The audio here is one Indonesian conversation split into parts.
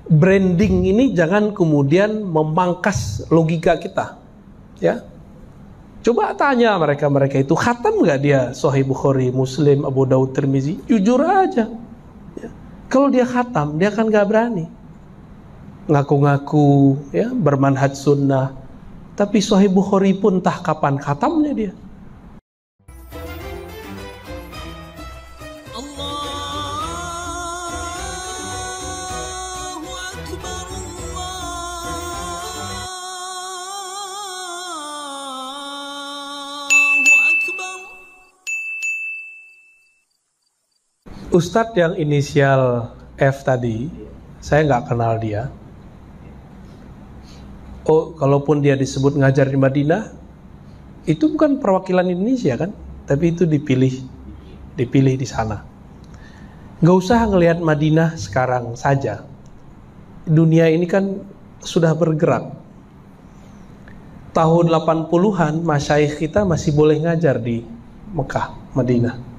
Branding ini jangan kemudian memangkas logika kita, ya. Coba tanya mereka itu khatam nggak dia Sahih Bukhari, Muslim, Abu Daud, Tirmizi? Jujur aja, ya. Kalau dia khatam, dia kan nggak berani ngaku-ngaku, ya, bermanhaj sunnah. Tapi Sahih Bukhari pun entah kapan khatamnya dia. Ustadz yang inisial F tadi, saya nggak kenal dia. Oh, kalaupun dia disebut ngajar di Madinah, itu bukan perwakilan Indonesia kan? Tapi itu dipilih di sana. Nggak usah ngelihat Madinah sekarang saja. Dunia ini kan sudah bergerak. Tahun 80-an, masyayikh kita masih boleh ngajar di Mekah, Madinah.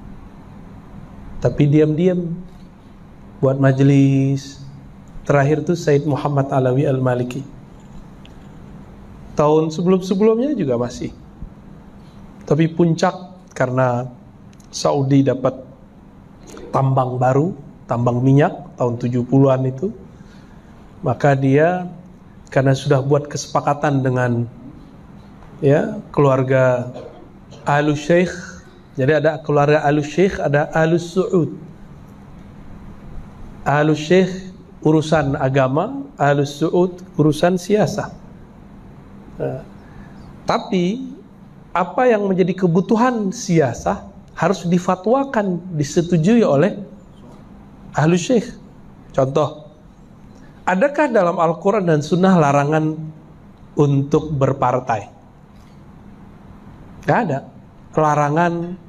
Tapi diam-diam buat majelis. Terakhir tuh Said Muhammad Alawi Al-Maliki. Tahun sebelum-sebelumnya juga masih. Tapi puncak karena Saudi dapat tambang baru, tambang minyak tahun 70-an itu. Maka dia karena sudah buat kesepakatan dengan, ya, keluarga Ahlus Syekh. Jadi ada keluarga Ahlus Syekh, ada Ahlus Su'ud. Ahlus Syekh urusan agama, Ahlus Su'ud urusan siasah. Tapi apa yang menjadi kebutuhan siasah harus difatwakan, disetujui oleh Ahlus Syekh. Contoh, adakah dalam Al-Quran dan Sunnah larangan untuk berpartai? Gak ada. Larangan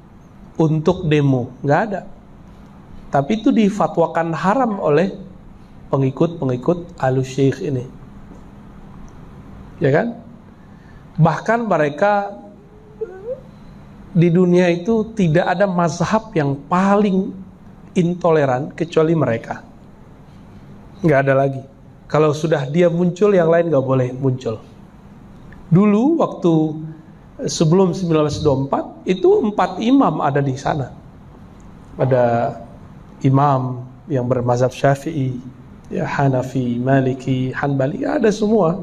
untuk demo, nggak ada. Tapi itu difatwakan haram oleh pengikut Ahlus Syekh ini, ya kan? Bahkan mereka di dunia itu tidak ada mazhab yang paling intoleran kecuali mereka. Nggak ada lagi. Kalau sudah dia muncul, yang lain nggak boleh muncul. Dulu waktu sebelum 1924 itu 4 imam ada di sana. Ada imam yang bermazhab Syafi'i, ya, Hanafi, Maliki, Hanbali, ada semua.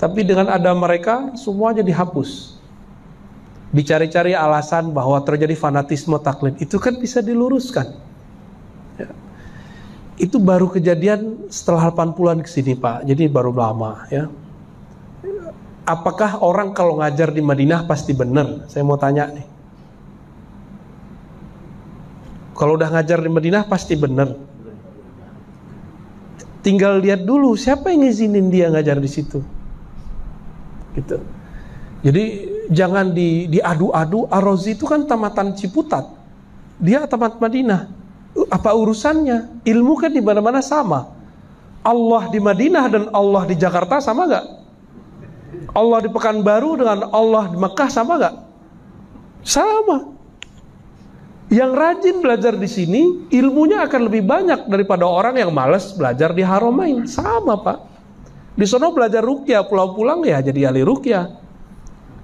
Tapi dengan ada mereka semuanya dihapus. Dicari-cari alasan bahwa terjadi fanatisme taklid, itu kan bisa diluruskan, ya. Itu baru kejadian setelah 80-an kesini, Pak. Jadi baru lama, ya. Apakah orang kalau ngajar di Madinah pasti benar? Saya mau tanya nih. Kalau udah ngajar di Madinah pasti benar. Tinggal lihat dulu siapa yang ngizinin dia ngajar di situ. Gitu. Jadi jangan diadu-adu. Ar-Razi itu kan tamatan Ciputat. Dia tamat Madinah. Apa urusannya? Ilmu kan di mana-mana sama. Allah di Madinah dan Allah di Jakarta sama gak? Allah di Pekanbaru dengan Allah di Mekah sama gak? Sama. Yang rajin belajar di sini ilmunya akan lebih banyak daripada orang yang malas belajar di Haramain. Sama, Pak. Di sono belajar ruqyah, pulang-pulang ya jadi ahli ruqyah.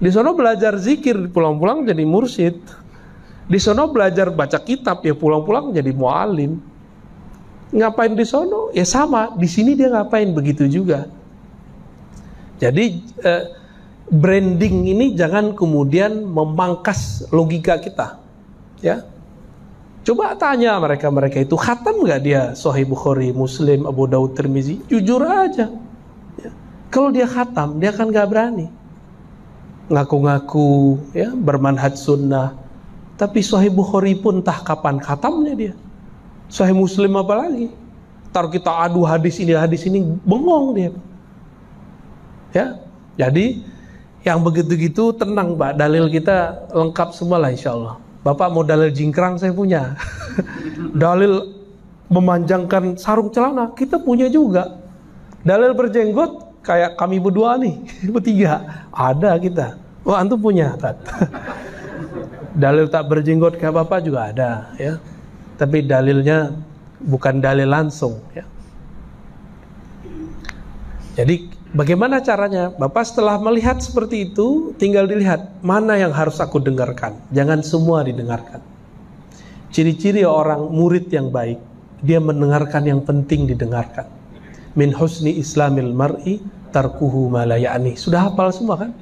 Di sono belajar zikir, pulang-pulang jadi mursyid. Di sono belajar baca kitab, ya pulang-pulang jadi muallim. Ngapain di sono? Ya sama. Di sini dia ngapain, begitu juga. Jadi branding ini jangan kemudian memangkas logika kita, ya. Coba tanya mereka itu khatam nggak dia Sahih Bukhari, Muslim, Abu Daud, Tirmizi? Jujur aja, ya. Kalau dia khatam, dia kan nggak berani ngaku-ngaku, ya, bermanhaj sunnah. Tapi Sahih Bukhari pun entah kapan khatamnya dia. Sahih Muslim apalagi. Taruh kita adu hadis ini, bengong dia. Ya, jadi yang begitu-gitu tenang, Pak. Dalil kita lengkap semua lah, insya Allah. Bapak mau dalil jingkrang, saya punya. Dalil memanjangkan sarung celana, kita punya juga. Dalil berjenggot, kayak kami berdua nih, bertiga. Ada kita. Oh, antum punya, Tat. Dalil tak berjenggot kayak Bapak juga ada, ya. Tapi dalilnya bukan dalil langsung, ya. Jadi bagaimana caranya? Bapak setelah melihat seperti itu, tinggal dilihat mana yang harus aku dengarkan. Jangan semua didengarkan. Ciri-ciri orang murid yang baik, dia mendengarkan yang penting didengarkan. Min husni islamil mar'i tarkuhu ma la ya'ni. Sudah hafal semua kan?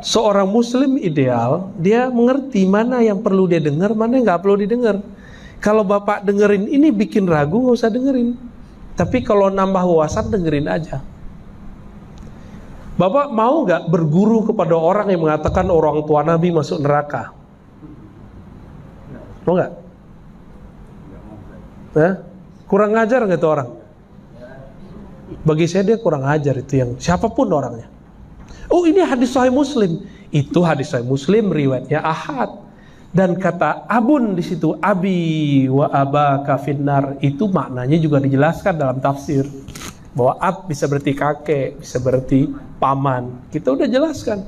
Seorang muslim ideal, dia mengerti mana yang perlu dia dengar, mana yang nggak perlu didengar. Kalau Bapak dengerin ini bikin ragu, nggak usah dengerin. Tapi kalau nambah wawasan, dengerin aja. Bapak mau nggak berguru kepada orang yang mengatakan orang tua Nabi masuk neraka? Mau nggak? Kurang ajar nggak itu orang? Bagi saya dia kurang ajar itu, yang siapapun orangnya. Oh, ini hadis Sahih Muslim. Itu hadis Sahih Muslim, riwayatnya ahad. Dan kata abun di situ, abi wa abaka finnar, itu maknanya juga dijelaskan dalam tafsir. Bahwa ab bisa berarti kakek, bisa berarti paman. Kita udah jelaskan.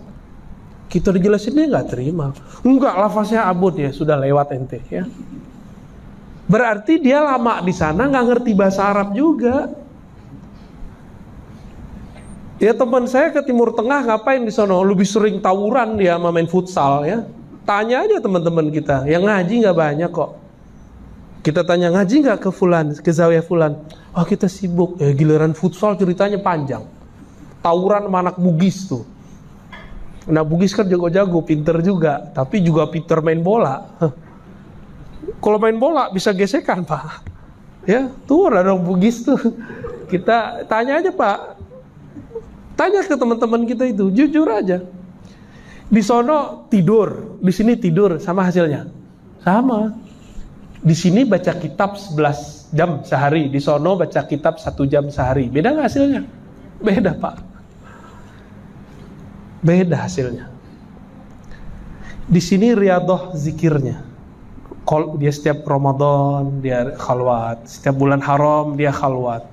Kita dijelasin, dia nggak terima. Enggak, lafaznya abun, ya sudah lewat ente, ya. Berarti dia lama di sana nggak ngerti bahasa Arab juga. Ya, teman saya ke Timur Tengah ngapain di sana? Lebih sering tawuran dia sama main futsal, ya. Tanya aja teman-teman kita, yang ngaji nggak banyak kok. Kita tanya, ngaji nggak ke fulan, ke zawiyah fulan? Oh, kita sibuk. Ya, giliran futsal ceritanya panjang. Tawuran sama anak Bugis tuh. Anak Bugis kan jago-jago, pinter juga, tapi juga pinter main bola. Kalau main bola bisa gesekan, Pak. Ya, tuh ada orang Bugis tuh. Kita tanya aja, Pak. Tanya ke teman-teman kita itu, jujur aja. Di sono tidur, di sini tidur, sama hasilnya? Sama. Di sini baca kitab 11 jam sehari, di sono baca kitab 1 jam sehari. Beda nggak hasilnya? Beda, Pak. Beda hasilnya. Di sini riyadhah zikirnya. Dia setiap Ramadan dia khalwat, setiap bulan haram dia khalwat.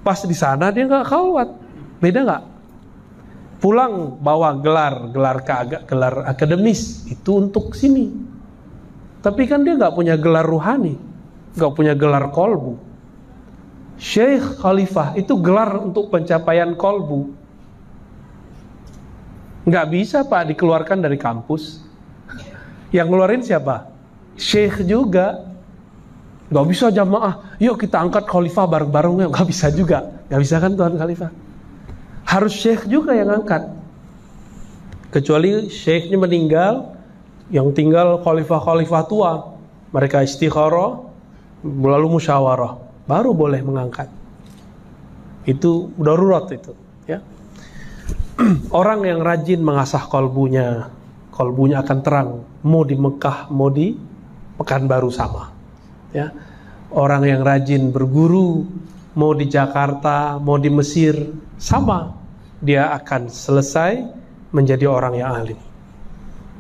Pas di sana dia nggak khalwat. Beda nggak? Pulang bawa gelar akademis, itu untuk sini. Tapi kan dia nggak punya gelar ruhani, nggak punya gelar kolbu. Syekh Khalifah itu gelar untuk pencapaian kolbu. Nggak bisa, Pak, dikeluarkan dari kampus. Yang ngeluarin siapa? Syekh juga. Nggak bisa jamaah, yuk kita angkat Khalifah bareng-bareng. Nggak bisa juga, nggak bisa kan Tuan Khalifah. Harus syekh juga yang angkat. Kecuali syekhnya meninggal, yang tinggal khalifah-khalifah tua. Mereka istikharah, lalu musyawarah, baru boleh mengangkat. Itu darurat itu, ya. Orang yang rajin mengasah kolbunya akan terang. Mau di Mekah, mau di Pekanbaru sama, ya. Orang yang rajin berguru, mau di Jakarta, mau di Mesir, sama. Dia akan selesai menjadi orang yang alim.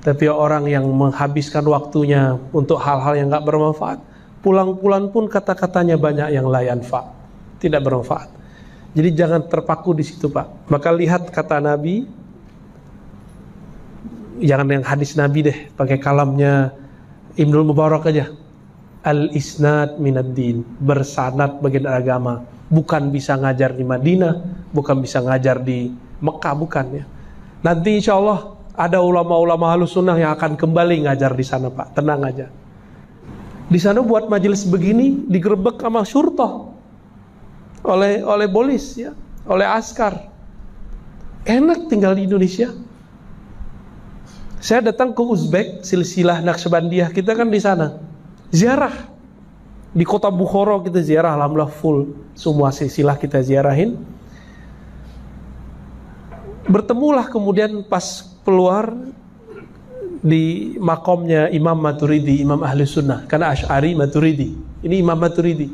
Tapi orang yang menghabiskan waktunya untuk hal-hal yang gak bermanfaat, pulang-pulang pun kata-katanya banyak yang la yanfa, tidak bermanfaat. Jadi jangan terpaku di situ, Pak. Maka lihat kata Nabi, jangan yang hadis Nabi deh, pakai kalamnya Ibnul Mubarak aja. Al-isnad minad din, bersanad bagian agama. Bukan bisa ngajar di Madinah, bukan bisa ngajar di Mekah, bukan, ya. Nanti insya Allah ada ulama-ulama Ahlus Sunnah yang akan kembali ngajar di sana, Pak. Tenang aja. Di sana buat majelis begini digerebek sama syurtah oleh polis, ya, oleh askar. Enak tinggal di Indonesia. Saya datang ke Uzbek, silsilah Naqsyabandiyah kita kan di sana. Ziarah. Di kota Bukhara kita ziarah, alhamdulillah full. Semua silsilah kita ziarahin. Bertemulah kemudian pas keluar di makomnya Imam Maturidi, Imam Ahli Sunnah. Karena Asy'ari Maturidi. Ini Imam Maturidi.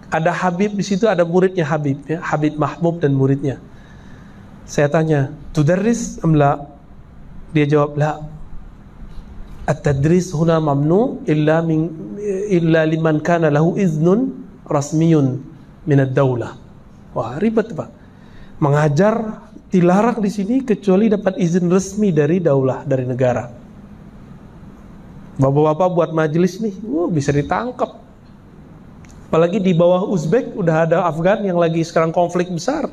Ada Habib di situ, ada muridnya Habib, ya, Habib Mahmud dan muridnya. Saya tanya, tudarris amla? Dia jawab, la. At-tadris huna mamnu illa liman kana lahu iznun rasmiyun min ad-daulah. Wah, ribet, Pak. Mengajar dilarang di sini kecuali dapat izin resmi dari daulah, dari negara. Bapak-bapak buat majelis nih, bisa ditangkap. Apalagi di bawah Uzbek udah ada Afgan yang lagi sekarang konflik besar.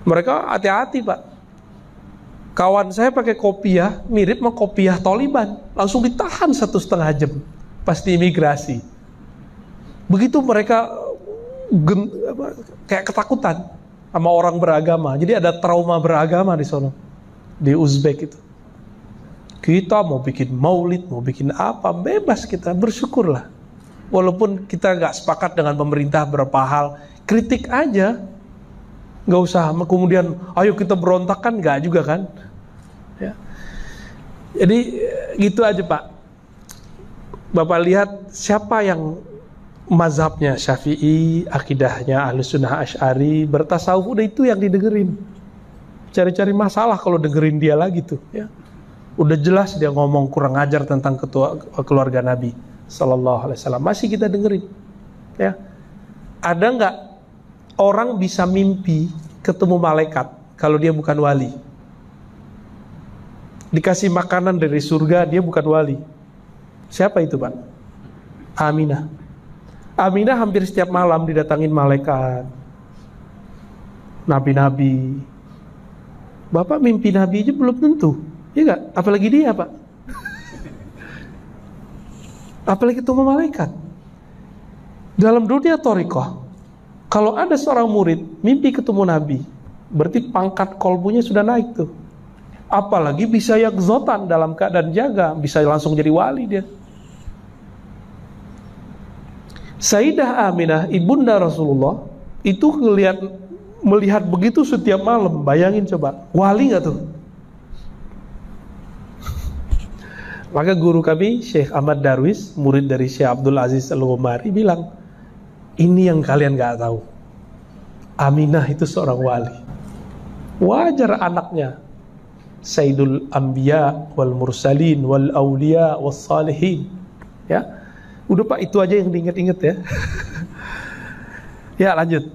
Mereka hati-hati Pak. Kawan saya pakai kopiah, mirip sama kopiah Taliban, langsung ditahan 1,5 jam pas di imigrasi. Begitu mereka kayak ketakutan sama orang beragama. Jadi ada trauma beragama di sono, di Uzbek itu. Kita mau bikin maulid, mau bikin apa, bebas kita, bersyukurlah. Walaupun kita nggak sepakat dengan pemerintah berapa hal, kritik aja, nggak usah kemudian ayo kita berontak, kan nggak juga kan. Ya. Jadi gitu aja Pak. Bapak lihat siapa yang mazhabnya Syafi'i, akidahnya Ahlussunnah Asy'ari, bertasawuf, udah itu yang didengerin. Cari-cari masalah kalau dengerin dia lagi tuh, ya. Udah jelas dia ngomong kurang ajar tentang keluarga Nabi Sallallahu Alaihi Wasallam, masih kita dengerin, ya. Ada nggak orang bisa mimpi ketemu malaikat kalau dia bukan wali? Dikasih makanan dari surga, dia bukan wali. Siapa itu Pak? Aminah. Aminah hampir setiap malam didatangin malaikat, nabi-nabi. Bapak mimpi nabi aja belum tentu, ya nggak? Apalagi dia Pak. Apalagi ketemu malaikat. Dalam dunia thariqah, kalau ada seorang murid mimpi ketemu nabi, berarti pangkat kolbunya sudah naik tuh. Apalagi bisa yakzotan dalam keadaan jaga, bisa langsung jadi wali dia. Sayyidah Aminah, ibunda Rasulullah, itu melihat begitu setiap malam. Bayangin coba, wali nggak tuh? Maka guru kami Syekh Ahmad Darwis, murid dari Syekh Abdul Aziz Al-Ghumari, bilang, ini yang kalian nggak tahu, Aminah itu seorang wali. Wajar anaknya Sayyidul Anbiya wal Mursalin wal Awliya wal Salihin, ya. Udah Pak, itu aja yang diinget-inget ya. Ya lanjut.